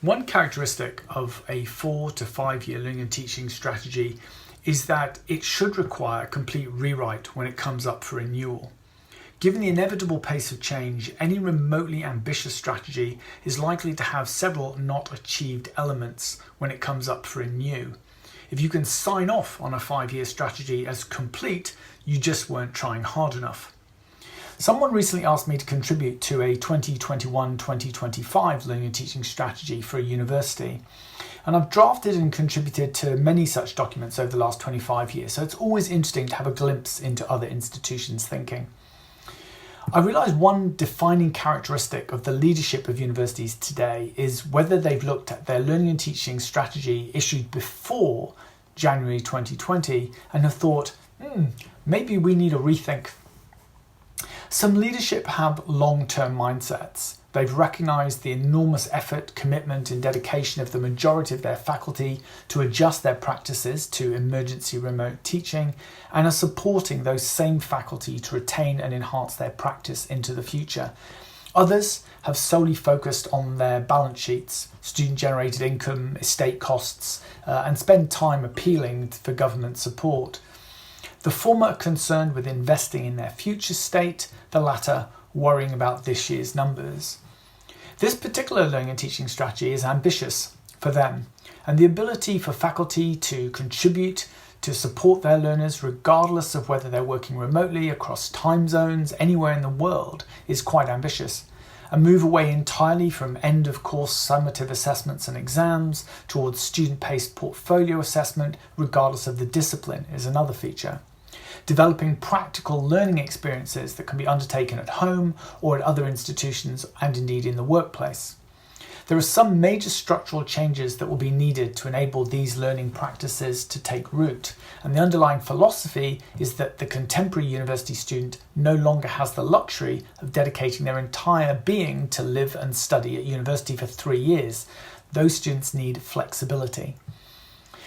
One characteristic of a 4 to 5 year learning and teaching strategy is that it should require a complete rewrite when it comes up for renewal. Given the inevitable pace of change, any remotely ambitious strategy is likely to have several not achieved elements when it comes up for renew. If you can sign off on a 5-year strategy as complete, you just weren't trying hard enough. Someone recently asked me to contribute to a 2021-2025 learning and teaching strategy for a university. And I've drafted and contributed to many such documents over the last 25 years, so it's always interesting to have a glimpse into other institutions' thinking. I realise one defining characteristic of the leadership of universities today is whether they've looked at their learning and teaching strategy issued before January 2020 and have thought, maybe we need a rethink. Some leadership have long-term mindsets. They've recognised the enormous effort, commitment and dedication of the majority of their faculty to adjust their practices to emergency remote teaching and are supporting those same faculty to retain and enhance their practice into the future. Others have solely focused on their balance sheets, student-generated income, estate costs, and spend time appealing for government support. The former are concerned with investing in their future state, the latter worrying about this year's numbers. This particular learning and teaching strategy is ambitious for them, and the ability for faculty to contribute to support their learners regardless of whether they're working remotely across time zones anywhere in the world is quite ambitious. A move away entirely from end-of-course summative assessments and exams towards student-paced portfolio assessment regardless of the discipline is another feature. Developing practical learning experiences that can be undertaken at home or at other institutions and indeed in the workplace. There are some major structural changes that will be needed to enable these learning practices to take root, and the underlying philosophy is that the contemporary university student no longer has the luxury of dedicating their entire being to live and study at university for 3 years. Those students need flexibility.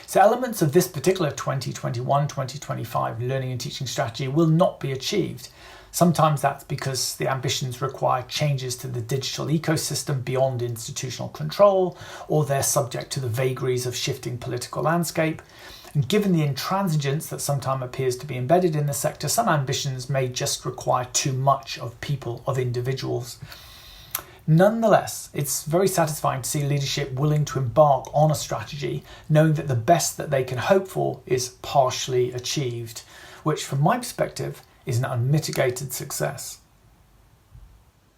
So elements of this particular 2021-2025 learning and teaching strategy will not be achieved. Sometimes that's because the ambitions require changes to the digital ecosystem beyond institutional control, or they're subject to the vagaries of shifting political landscape. And given the intransigence that sometimes appears to be embedded in the sector, some ambitions may just require too much of people, of individuals. Nonetheless, it's very satisfying to see leadership willing to embark on a strategy, knowing that the best that they can hope for is partially achieved, which from my perspective is an unmitigated success.